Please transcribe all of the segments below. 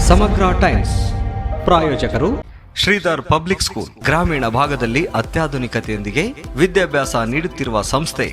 ಸಮಗ್ರ ಟೈಮ್ಸ್ ಪ್ರಾಯೋಜಕರು Sridhar public school. ಗ್ರಾಮೀಣ ಭಾಗದಲ್ಲಿ ಅತ್ಯಾಧುನಿಕತೆಯೊಂದಿಗೆ ವಿದ್ಯಾಭ್ಯಾಸ ನೀಡುತ್ತಿರುವ ಸಂಸ್ಥೆ.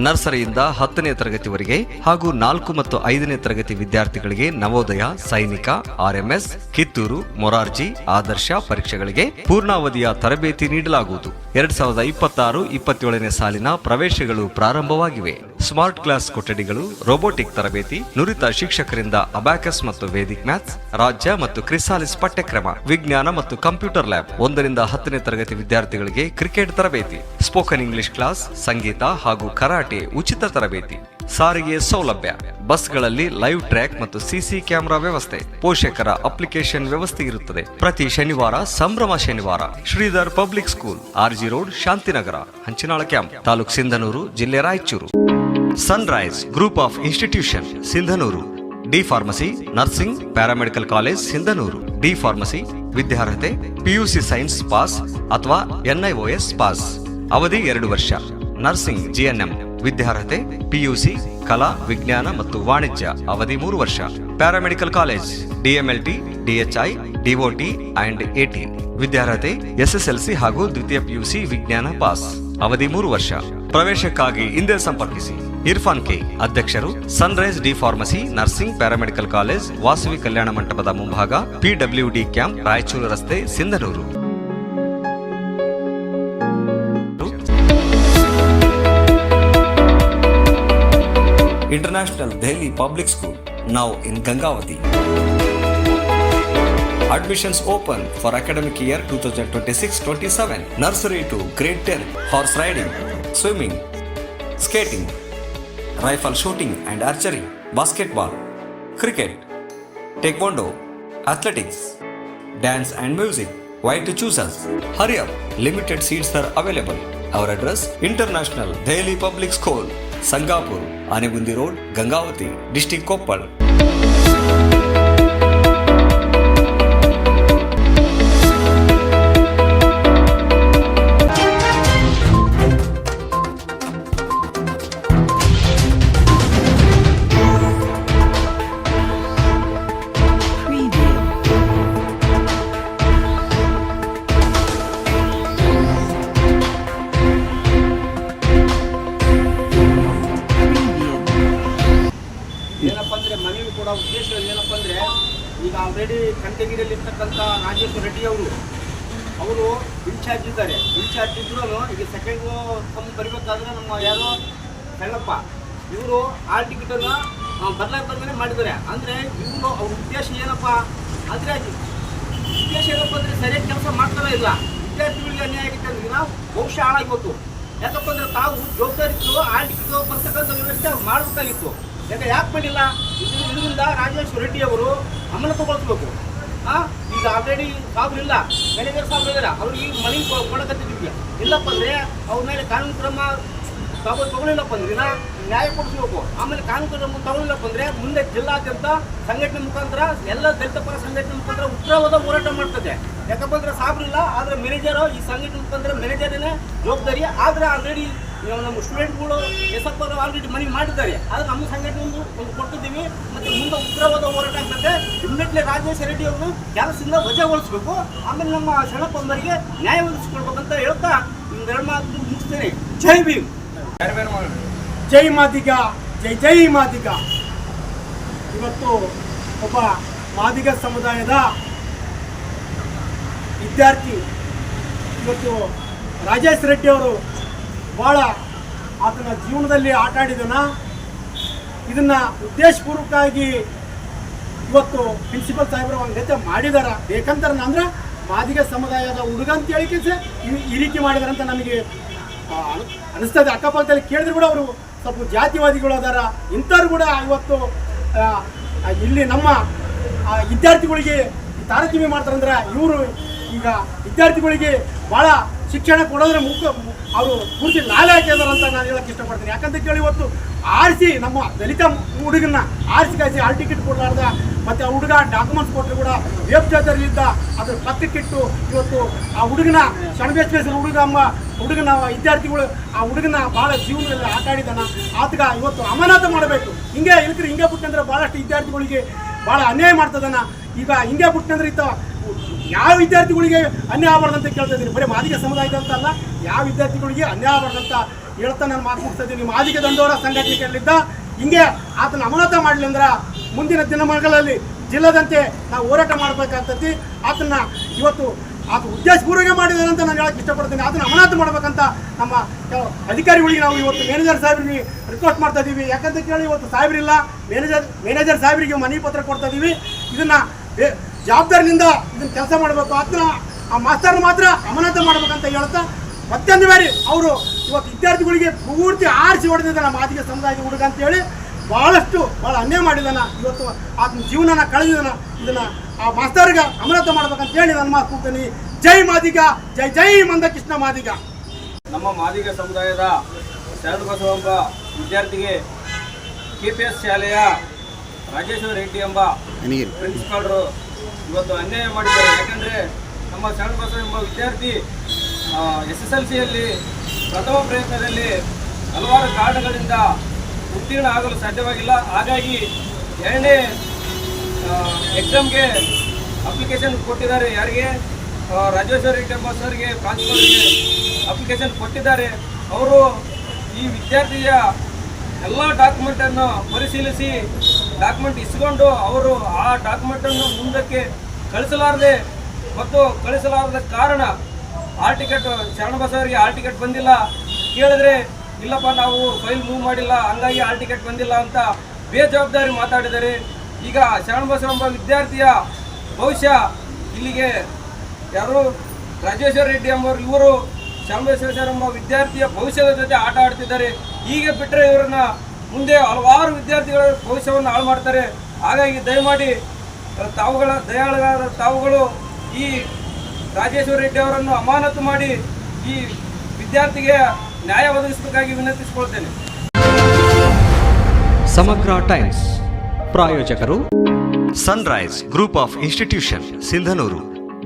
ನರ್ಸರಿಯಿಂದ 10ನೇ ತರಗತಿವರೆಗೆ ಹಾಗೂ 4 ಮತ್ತು 5ನೇ ತರಗತಿ ವಿದ್ಯಾರ್ಥಿಗಳಿಗೆ ನವೋದಯ, ಸೈನಿಕ, RMS, ಕಿತ್ತೂರು, ಮೊರಾರ್ಜಿ, ಆದರ್ಶ ಪರೀಕ್ಷೆಗಳಿಗೆ ಪೂರ್ಣಾವಧಿಯ ತರಬೇತಿ ನೀಡಲಾಗುವುದು. 2026-27ನೇ ಸಾಲಿನ ಪ್ರವೇಶಗಳು ಪ್ರಾರಂಭವಾಗಿವೆ. ಸ್ಮಾರ್ಟ್ ಕ್ಲಾಸ್ ಕೊಠಡಿಗಳು, ರೋಬೋಟಿಕ್ ತರಬೇತಿ, ನುರಿತ ಶಿಕ್ಷಕರಿಂದ ಅಬ್ಯಾಕಸ್ ಮತ್ತು ವೇದಿಕ್ ಮ್ಯಾಥ್ಸ್, ರಾಜ್ಯ ಮತ್ತು ಕ್ರಿಸಾಲಿಸ್ ಪಠ್ಯಕ್ರಮ, ವಿಜ್ಞಾನ ಮತ್ತು ಕಂಪ್ಯೂಟರ್ ಲ್ಯಾಬ್. 1ರಿಂದ 10ನೇ ತರಗತಿ ವಿದ್ಯಾರ್ಥಿಗಳಿಗೆ ಕ್ರಿಕೆಟ್ ತರಬೇತಿ, ಸ್ಪೋಕನ್ ಇಂಗ್ಲಿಷ್ ಕ್ಲಾಸ್, ಸಂಗೀತ ಹಾಗೂ ಕರಾಟೆ ಉಚಿತ ತರಬೇತಿ. ಸಾರಿಗೆ ಸೌಲಭ್ಯ, ಬಸ್ಗಳಲ್ಲಿ ಲೈವ್ ಟ್ರ್ಯಾಕ್ ಮತ್ತು ಸಿಸಿ ಕ್ಯಾಮೆರಾ ವ್ಯವಸ್ಥೆ, ಪೋಷಕರ ಅಪ್ಲಿಕೇಶನ್ ವ್ಯವಸ್ಥೆ ಇರುತ್ತದೆ. ಪ್ರತಿ ಶನಿವಾರ ಸಂಭ್ರಮ ಶನಿವಾರ. Shridhar public school, RG road, Shantinagar, Hanchinal camp, taluk Sindhanur, ಜಿಲ್ಲೆ Raichur. Sunrise group of institution, Sindhanur. D pharmacy, nursing, paramedical college, Sindhanur. D pharmacy ವಿದ್ಯಾರ್ಹತೆ PUC ಸೈನ್ಸ್ ಪಾಸ್ ಅಥವಾ NIOS ಪಾಸ್. ಅವಧಿ 2 ವರ್ಷ. ನರ್ಸಿಂಗ್ GNM ವಿದ್ಯಾರ್ಹತೆ PUC ಕಲಾ, ವಿಜ್ಞಾನ ಮತ್ತು ವಾಣಿಜ್ಯ. ಅವಧಿ 3 ವರ್ಷ. Paramedical college DMLT, DHI, DOT and AT ವಿದ್ಯಾರ್ಹತೆ SSLC ಹಾಗೂ ದ್ವಿತೀಯ PUC ವಿಜ್ಞಾನ ಪಾಸ್. ಅವಧಿ 3 ವರ್ಷ. ಪ್ರವೇಶಕ್ಕಾಗಿ ಹಿಂದೆ ಸಂಪರ್ಕಿಸಿ. ಇರ್ಫಾನ್ K, ಅಧ್ಯಕ್ಷರು, sunrise D pharmacy, nursing, paramedical college, Vasavi Kalyana ಮಂಟಪದ ಮುಂಭಾಗ, PWD ಕ್ಯಾಂಪ್, ರಾಯಚೂರು ರಸ್ತೆ, Sindhanur. International Delhi Public School, now in Gangavati. Admissions open for academic year 2026-27. Nursery to grade 10. Horse riding, swimming, skating, rifle shooting and archery, basketball, cricket, taekwondo, athletics, dance and music. Why to choose us? Hurry up, limited seats are available. Our address: International Delhi Public School, Sangapur, Anegundi Road, Gangavati, District Koppal. ಮನವಿ ಕೂಡ ಉದ್ದೇಶ ಏನಪ್ಪ ಅಂದರೆ, ಈಗ already ಕಂಟಗಿರಿಯಲ್ಲಿರ್ತಕ್ಕಂಥ Rajeshwara Reddy ಅವರು incharge ಇದ್ದಾರೆ. Incharge ಇದ್ರೂ ಈಗ ಸೆಕೆಂಡ್ ಬರಬೇಕಾದ್ರೆ ನಮ್ಮ ಯಾರೋ ಸಣ್ಣಪ್ಪ ಇವರು ಆ ಟಿಕೆಟನ್ನು ಬದಲಾವಣೆ ಮಾಡಿದ್ದಾರೆ. ಅಂದರೆ ಇವರು ಅವ್ರ ಉದ್ದೇಶ ಏನಪ್ಪ ಅಂದರೆ ಸರಿಯಾಗಿ ಕೆಲಸ ಮಾಡ್ತಾರೋ ಇಲ್ಲ, ವಿದ್ಯಾರ್ಥಿಗಳಿಗೆ ಅನ್ಯಾಯ ಆಗಿತ್ತು ಅಂದ್ರೆ ನಾವು ಬಹುಶಃ ಹಾಳಾಗಿತ್ತು. ಯಾಕಪ್ಪ ಅಂದರೆ ತಾವು ಜವಾಬ್ದಾರಿತ್ತು ಆ ಟಿಕೆಟ್ ಬರ್ತಕ್ಕಂಥ ವ್ಯವಸ್ಥೆ ಮಾಡಬೇಕಾಗಿತ್ತು. ಯಾಕೆ ಮಾಡಿಲ್ಲ? ಇದರಿಂದ ರಾಜೇಶ್ವರ ರೆಡ್ಡಿ ಅವರು ಅಮಲತಗೊಳಿಸ್ಬೇಕು. ಈಗ ಆಲ್ರೆಡಿ ಸಾಬ್ರು ಇಲ್ಲ, ಮ್ಯಾನೇಜರ್ ಸಾಬ್ರು ಇದ್ದಾರೆ, ಅವ್ರಿಗೆ ಮನೆ ಕೊಡಕತ್ತಿದ್ವಿ. ಇಲ್ಲಪ್ಪ ಅಂದರೆ ಅವ್ರ ಮೇಲೆ ಕಾನೂನು ಕ್ರಮ ತಗೊಳ್ಳಿಲ್ಲಪ್ಪ ಅಂದ್ರೆ ನ್ಯಾಯ ಕೊಡಿಸ್ಬೇಕು. ಆಮೇಲೆ ಕಾನೂನು ಕ್ರಮ ತಗೊಳ್ಳಿಲ್ಲಪ್ಪ ಅಂದರೆ ಮುಂದೆ ಜಿಲ್ಲಾದ್ಯಂತ ಸಂಘಟನೆ ಮುಖಾಂತರ ಎಲ್ಲ ದಲಿತ ಪರ ಸಂಘಟನೆ ಮುಖಾಂತರ ಉಗ್ರವಾದ ಹೋರಾಟ ಮಾಡ್ತದೆ. ಯಾಕಪ್ಪ ಅಂದರೆ ಸಾಬ್ರು ಇಲ್ಲ, ಆದರೆ ಮ್ಯಾನೇಜರು ಈ ಸಂಘಟನೆ ಮುಖಾಂತರ ಮ್ಯಾನೇಜರ್ನೇ ಜವಾಬ್ದಾರಿ. ಆದರೆ ಆಲ್ರೆಡಿ ನಮ್ಮ ಸ್ಟೂಡೆಂಟ್ಗಳು ಎಸಪ್ಪ ಆಲ್ರೆಡಿ ಮನವಿ ಮಾಡಿದ್ದಾರೆ. ಆದರೆ ನಮ್ಮ ಸಂಘಟನೆ ಒಂದು ಕೊಟ್ಟಿದ್ದೀವಿ. ಮತ್ತು ಮುಂದೆ ಉಗ್ರವಾದ ಹೋರಾಟ ಆಗ್ತದೆ. ಇಮ್ಮಿಡಿಯೇಟ್ಲಿ ರಾಜೇಶ್ವರ ರೆಡ್ಡಿ ಅವ್ರನ್ನು ಕೆಲಸದಿಂದ ವಜಾಗೊಳಿಸಬೇಕು. ಆಮೇಲೆ ನಮ್ಮ ಸಣ್ಣಪ್ಪಂದರಿಗೆ ನ್ಯಾಯ ಒದಗಿಸ್ಕೊಳ್ಬೇಕಂತ ಹೇಳ್ತಾ ಒಂದೆರಡು ಮಾತು ಮುಗಿಸ್ತೇನೆ. ಜೈ ಭೀಮ್, ಜೈ ಮಾದಿಗ, ಜೈ ಜೈ ಮಾದಿಗ. ಇವತ್ತು ಒಬ್ಬ ಮಾದಿಗ ಸಮುದಾಯದ ವಿದ್ಯಾರ್ಥಿ ಇವತ್ತು ರಾಜೇಶ್ ರೆಡ್ಡಿ ಅವರು ಭಾಳ ಆತನ ಜೀವನದಲ್ಲಿ ಆಟ ಆಡಿದನ. ಇದನ್ನು ಉದ್ದೇಶಪೂರ್ವಕವಾಗಿ ಇವತ್ತು ಪ್ರಿನ್ಸಿಪಲ್ ಸಾಹೇಬರು ಒಂದು ರೀತಿ ಮಾಡಿದಾರ. ಬೇಕಂತಾರೆ ಅಂದ್ರೆ ಮಾದಿಗ ಸಮುದಾಯದ ಹುಡುಗ ಅಂತ ಹೇಳಿಕೆ ಈ ರೀತಿ ಮಾಡಿದಾರೆ ಅಂತ ನಮಗೆ ಅನಿಸ್ತದೆ. ಅಕ್ಕಪಕ್ಕದಲ್ಲಿ ಕೇಳಿದ್ರು ಕೂಡ ಅವರು ಸ್ವಲ್ಪ ಜಾತಿವಾದಿಗಳು ಅದಾರ. ಇಂಥವ್ರು ಕೂಡ ಇವತ್ತು ಇಲ್ಲಿ ನಮ್ಮ ವಿದ್ಯಾರ್ಥಿಗಳಿಗೆ ತಾರತಮ್ಯ ಮಾಡ್ತಾರಂದ್ರೆ ಇವರು ಈಗ ವಿದ್ಯಾರ್ಥಿಗಳಿಗೆ ಭಾಳ ಶಿಕ್ಷಣ ಕೊಡೋದ್ರೆ ಅವರು ಪೂರ್ತಿ ನಾಲೆ ಹಾಕಿದಾರ ಅಂತ ನಾನು ಹೇಳಕ್ಕೆ ಇಷ್ಟಪಡ್ತೀನಿ. ಯಾಕಂತ ಕೇಳಿ ಇವತ್ತು ಆರಿಸಿ ನಮ್ಮ ದಲಿತ ಹುಡುಗನ್ನ ಆರಿಸಿ ಹಾಲ್ ಟಿಕೆಟ್ ಕೊಡಲಾರ್ದ, ಮತ್ತು ಆ ಹುಡುಗ ಡಾಕ್ಯುಮೆಂಟ್ಸ್ ಕೊಟ್ಟರು ಕೂಡ ವೇಬ್ಚಾದಲ್ಲಿದ್ದ ಅದ್ರ ಪಕ್ಕಕ್ಕಿಟ್ಟು ಇವತ್ತು ಆ ಹುಡುಗನ ಸಣ್ಣ ಹುಡುಗನ ವಿದ್ಯಾರ್ಥಿಗಳು ಆ ಹುಡುಗನ ಭಾಳ ಜೀವನದಲ್ಲಿ ಆಟ ಆಡಿದಾನ. ಆತಗ ಇವತ್ತು ಅಮಾನತು ಮಾಡಬೇಕು. ಹಿಂಗೆ ಬಿಟ್ಟಂದ್ರೆ ಭಾಳಷ್ಟು ವಿದ್ಯಾರ್ಥಿಗಳಿಗೆ ಭಾಳ ಅನ್ಯಾಯ ಮಾಡ್ತದನ. ಈಗ ಹಿಂಗೆ ಬಿಟ್ಟಂದ್ರೆ ಇತ್ತ ಯಾವ ವಿದ್ಯಾರ್ಥಿಗಳಿಗೆ ಅನ್ಯಾಯ ಆಗಬಾರ್ದಂತ ಕೇಳ್ತಾ ಇದ್ದೀನಿ. ಬರೀ ಮಾದಿಗ ಸಮುದಾಯದಂತಲ್ಲ, ಯಾವ ವಿದ್ಯಾರ್ಥಿಗಳಿಗೆ ಅನ್ಯಾಯ ಆಗಬಾರ್ದಂತ ಹೇಳ್ತಾ ನಾನು ಮಾತು ಮುಗಿಸ್ತಾ ಇದ್ದೀನಿ. ಮಾದಿಗ ದಂಡೋರ ಸಂಘಟನೆಗಳಿಂದ ಹಿಂಗೆ ಆತನ ಅಮಾನತ ಮಾಡಲಿ ಅಂದ್ರೆ ಮುಂದಿನ ದಿನಮಾನಗಳಲ್ಲಿ ಜಿಲ್ಲದಂತೆ ನಾವು ಹೋರಾಟ ಮಾಡಬೇಕಾಗ್ತೈತಿ. ಆತನ ಇವತ್ತು ಆತ ಉದ್ದೇಶಪೂರ್ವಕ ಮಾಡಿದ್ದಾರೆ ಅಂತ ನಾನು ಹೇಳಕ್ಕೆ ಇಷ್ಟಪಡ್ತೀನಿ. ಅದನ್ನು ಅಮಾನತು ಮಾಡ್ಬೇಕಂತ ನಮ್ಮ ಅಧಿಕಾರಿಗಳಿಗೆ ನಾವು ಇವತ್ತು ಮ್ಯಾನೇಜರ್ ಸಾಹೇಬ್ರಿಗೆ ರಿಕ್ವೆಸ್ಟ್ ಮಾಡ್ತಾ ಇದ್ದೀವಿ. ಯಾಕಂತ ಕೇಳಿ ಇವತ್ತು ಸಾಹೇಬ್ರಿಲ್ಲ, ಮ್ಯಾನೇಜರ್ ಸಾಹೇಬ್ರಿಗೆ ಮನವಿ ಪತ್ರ ಕೊಡ್ತಾ ಇದ್ದೀವಿ. ಇದನ್ನು ಜವಾಬ್ದಾರಿಯಿಂದ ಇದನ್ನು ಕೆಲಸ ಮಾಡಬೇಕು. ಆತನ ಆ ಮಾಸ್ತರ್ನ ಮಾತ್ರ ಅಮಾನತು ಮಾಡ್ಬೇಕಂತ ಹೇಳ್ತಾ ಮತ್ತೊಂದು ಬಾರಿ ಅವರು ಇವತ್ತು ವಿದ್ಯಾರ್ಥಿಗಳಿಗೆ ಪೂರ್ತಿ ಆರಿಸಿ ಹೊಡೆದಿದ್ದಾನೆ ಮಾದಿಗ ಸಮುದಾಯದ ಹುಡುಗ ಅಂತೇಳಿ ಭಾಳ ಅನ್ಯಾಯ ಮಾಡಿದಾನ. ಇವತ್ತು ಆತನ ಜೀವನನ ಕಳೆದಿದ್ದಾನ. ಇದನ್ನು ಆ ಮಾಸ್ತರ್ಗೆ ಅಮಾನತು ಮಾಡ್ಬೇಕಂತ ಹೇಳಿ ನನ್ನ ಮಾತು ಕೂಗ್ತೀನಿ. ಜೈ ಮಾದಿಗ, ಜೈ ಜೈ ಮಂದಕೃಷ್ಣ ಮಾದಿಗ. ನಮ್ಮ ಮಾದಿಗ ಸಮುದಾಯದ ಶರಣಬಸವಂಬ ವಿದ್ಯಾರ್ಥಿಗೆ KPS ಶಾಲೆಯ ರಾಜೇಶ್ವರ ರೆಡ್ಡಿ ಎಂಬ ಪ್ರಿನ್ಸಿಪಾಲರು ಇವತ್ತು ಅನ್ಯಾಯ ಮಾಡಿದ್ದಾರೆ. ಯಾಕಂದರೆ ನಮ್ಮ ಶರಣಬಸವ ಎಂಬ ವಿದ್ಯಾರ್ಥಿ SSLCಯಲ್ಲಿ ಪ್ರಥಮ ಪ್ರಯತ್ನದಲ್ಲಿ ಹಲವಾರು ಕಾರಣಗಳಿಂದ ಉತ್ತೀರ್ಣ ಆಗಲು ಸಾಧ್ಯವಾಗಿಲ್ಲ. ಹಾಗಾಗಿ ಎರಡನೇ ಎಕ್ಸಾಮ್ಗೆ ಅಪ್ಲಿಕೇಶನ್ ಕೊಟ್ಟಿದ್ದಾರೆ. ಯಾರಿಗೆ? ರಾಜೇಶ್ವರ ರೆಡ್ಡಿ ಎಂಬ ಸರ್ಗೆ, ಪ್ರಾಂಶುಪಾಲರಿಗೆ ಅಪ್ಲಿಕೇಶನ್ ಕೊಟ್ಟಿದ್ದಾರೆ. ಅವರು ಈ ವಿದ್ಯಾರ್ಥಿಯ ಎಲ್ಲ ಡಾಕ್ಯುಮೆಂಟನ್ನು ಪರಿಶೀಲಿಸಿ ಡಾಕ್ಯುಮೆಂಟ್ ಇಸ್ಕೊಂಡು ಅವರು ಆ ಡಾಕ್ಯುಮೆಂಟನ್ನು ಮುಂದಕ್ಕೆ ಕಳಿಸಲಾರದೆ ಮತ್ತು ಕಳಿಸಲಾರದ ಕಾರಣ ಆಲ್ ಟಿಕೆಟ್ ಶರಣಬಸವರಿಗೆ ಆಲ್ ಟಿಕೆಟ್ ಬಂದಿಲ್ಲ ಕೇಳಿದ್ರೆ ಇಲ್ಲಪ್ಪ ನಾವು ಫೈಲ್ ಮೂವ್ ಮಾಡಿಲ್ಲ, ಹಂಗಾಗಿ ಆಲ್ ಟಿಕೆಟ್ ಬಂದಿಲ್ಲ ಅಂತ ಬೇಜವಾಬ್ದಾರಿ ಮಾತಾಡಿದ್ದಾರೆ. ಈಗ ಶರಣಬಸವ ಎಂಬ ವಿದ್ಯಾರ್ಥಿಯ ಭವಿಷ್ಯ ಇಲ್ಲಿಗೆ ಯಾರು ರಾಜೇಶ್ವರ ರೆಡ್ಡಿ ಎಂಬವರು ಇವರು ಶರಣಬಸವೇಶ್ವರ ಎಂಬ ವಿದ್ಯಾರ್ಥಿಯ ಭವಿಷ್ಯದ ಜೊತೆ ಆಟ ಆಡ್ತಿದ್ದಾರೆ. ಹೀಗೆ ಬಿಟ್ಟರೆ ಇವರನ್ನ ಮುಂದೆ ಹಲವಾರು ವಿದ್ಯಾರ್ಥಿಗಳ ಭವಿಷ್ಯವನ್ನು ಹಾಳು ಮಾಡ್ತಾರೆ. ಹಾಗಾಗಿ ದಯಮಾಡಿ ತಾವುಗಳ ದಯಾಳಗಾದ ತಾವುಗಳು ಈ ರಾಜೇಶ್ವರ ರೆಡ್ಡಿ ಅವರನ್ನು ಅಮಾನತು ಮಾಡಿ ಈ ವಿದ್ಯಾರ್ಥಿಗೆ ನ್ಯಾಯ ಒದಗಿಸಬೇಕಾಗಿ ವಿನಂತಿಸಿಕೊಳ್ತೇನೆ. ಸಮಗ್ರ ಟೈಮ್ಸ್ ಪ್ರಾಯೋಜಕರು sunrise group of institution Sindhanur,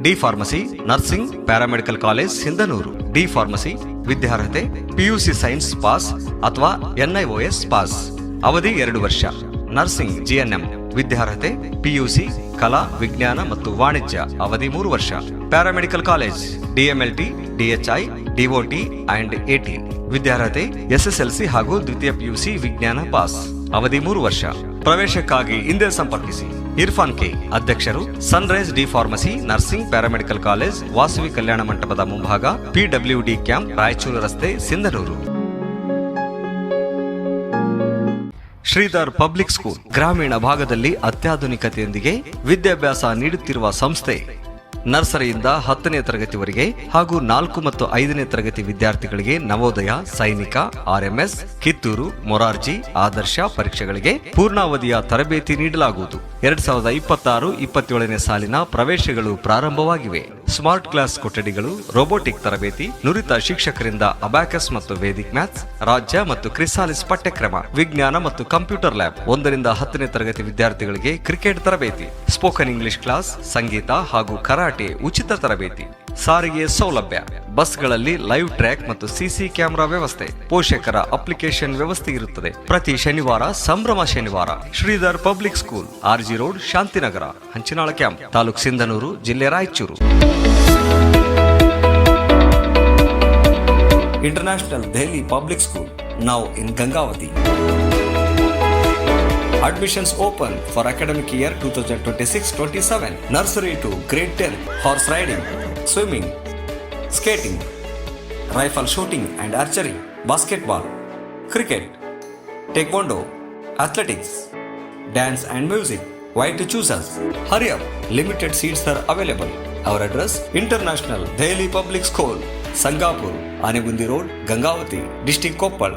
D pharmacy, nursing, paramedical college Sindhanur. D pharmacy ವಿದ್ಯಾರ್ಹತೆ PUC ಸೈನ್ಸ್ ಪಾಸ್ ಅಥವಾ NIOS ಪಾಸ್, ಅವಧಿ 2 ವರ್ಷ. ನರ್ಸಿಂಗ್ GNM ವಿದ್ಯಾರ್ಹತೆ PUC ಕಲಾ, ವಿಜ್ಞಾನ ಮತ್ತು ವಾಣಿಜ್ಯ, ಅವಧಿ 3 ವರ್ಷ. Paramedical college DMLT, DHI, DOT and AT ವಿದ್ಯಾರ್ಹತೆ SSLC ಹಾಗೂ ದ್ವಿತೀಯ PUC ವಿಜ್ಞಾನ ಪಾಸ್, ಅವಧಿ 3 ವರ್ಷ. ಪ್ರವೇಶಕ್ಕಾಗಿ ಹಿಂದೆ ಸಂಪರ್ಕಿಸಿ. ಇರ್ಫಾನ್ ಕೆ, ಅಧ್ಯಕ್ಷರು, sunrise D pharmacy, nursing, paramedical college, Vasavi Kalyana ಮಂಟಪದ ಮುಂಭಾಗ, PWD ಕ್ಯಾಂಪ್, ರಾಯಚೂರು ರಸ್ತೆ, ಸಿಂಧನೂರು. ಶ್ರೀಧರ್ ಪಬ್ಲಿಕ್ ಸ್ಕೂಲ್ ಗ್ರಾಮೀಣ ಭಾಗದಲ್ಲಿ ಅತ್ಯಾಧುನಿಕತೆಯೊಂದಿಗೆ ವಿದ್ಯಾಭ್ಯಾಸ ನೀಡುತ್ತಿರುವ ಸಂಸ್ಥೆ. ನರ್ಸರಿಯಿಂದ 10ನೇ ತರಗತಿವರೆಗೆ ಹಾಗೂ 4 ಮತ್ತು 5ನೇ ತರಗತಿ ವಿದ್ಯಾರ್ಥಿಗಳಿಗೆ ನವೋದಯ, ಸೈನಿಕ, RMS, ಕಿತ್ತೂರು, ಮೊರಾರ್ಜಿ, ಆದರ್ಶ ಪರೀಕ್ಷೆಗಳಿಗೆ ಪೂರ್ಣಾವಧಿಯ ತರಬೇತಿ ನೀಡಲಾಗುವುದು. 2026-27ನೇ ಸಾಲಿನ ಪ್ರವೇಶಗಳು ಪ್ರಾರಂಭವಾಗಿವೆ. ಸ್ಮಾರ್ಟ್ ಕ್ಲಾಸ್ ಕೊಠಡಿಗಳು, ರೋಬೋಟಿಕ್ ತರಬೇತಿ, ನುರಿತ ಶಿಕ್ಷಕರಿಂದ ಅಬ್ಯಾಕಸ್ ಮತ್ತು ವೇದಿಕ್ ಮ್ಯಾಥ್ಸ್, ರಾಜ್ಯ ಮತ್ತು ಕ್ರಿಸಾಲಿಸ್ ಪಠ್ಯಕ್ರಮ, ವಿಜ್ಞಾನ ಮತ್ತು ಕಂಪ್ಯೂಟರ್ ಲ್ಯಾಬ್. 1ರಿಂದ 10ನೇ ತರಗತಿ ವಿದ್ಯಾರ್ಥಿಗಳಿಗೆ ಕ್ರಿಕೆಟ್ ತರಬೇತಿ, ಸ್ಪೋಕನ್ ಇಂಗ್ಲಿಷ್ ಕ್ಲಾಸ್, ಸಂಗೀತ ಹಾಗೂ ಕರಾಟೆ ಉಚಿತ ತರಬೇತಿ. ಸಾರಿಗೆ ಸೌಲಭ್ಯ, ಬಸ್ಗಳಲ್ಲಿ ಲೈವ್ ಟ್ರ್ಯಾಕ್ ಮತ್ತು CC ಕ್ಯಾಮೆರಾ ವ್ಯವಸ್ಥೆ, ಪೋಷಕರ ಅಪ್ಲಿಕೇಶನ್ ವ್ಯವಸ್ಥೆ ಇರುತ್ತದೆ. ಪ್ರತಿ ಶನಿವಾರ ಸಂಭ್ರಮ ಶನಿವಾರ. Shridhar public school, RG road, Shantinagar, Hanchinal camp, taluk Sindhanur, ಜಿಲ್ಲೆ Raichur. International Delhi public school, now in Gangavati. Admissions open for academic year 2026-27. Nursery to grade 10. Horse riding, swimming, skating, rifle shooting and archery, basketball, cricket, taekwondo, athletics, dance and music. Why to choose us? Hurry up, limited seats are available. Our address: International Daily Public School, Sangapur, Anegundi Road, Gangavati, District Koppal.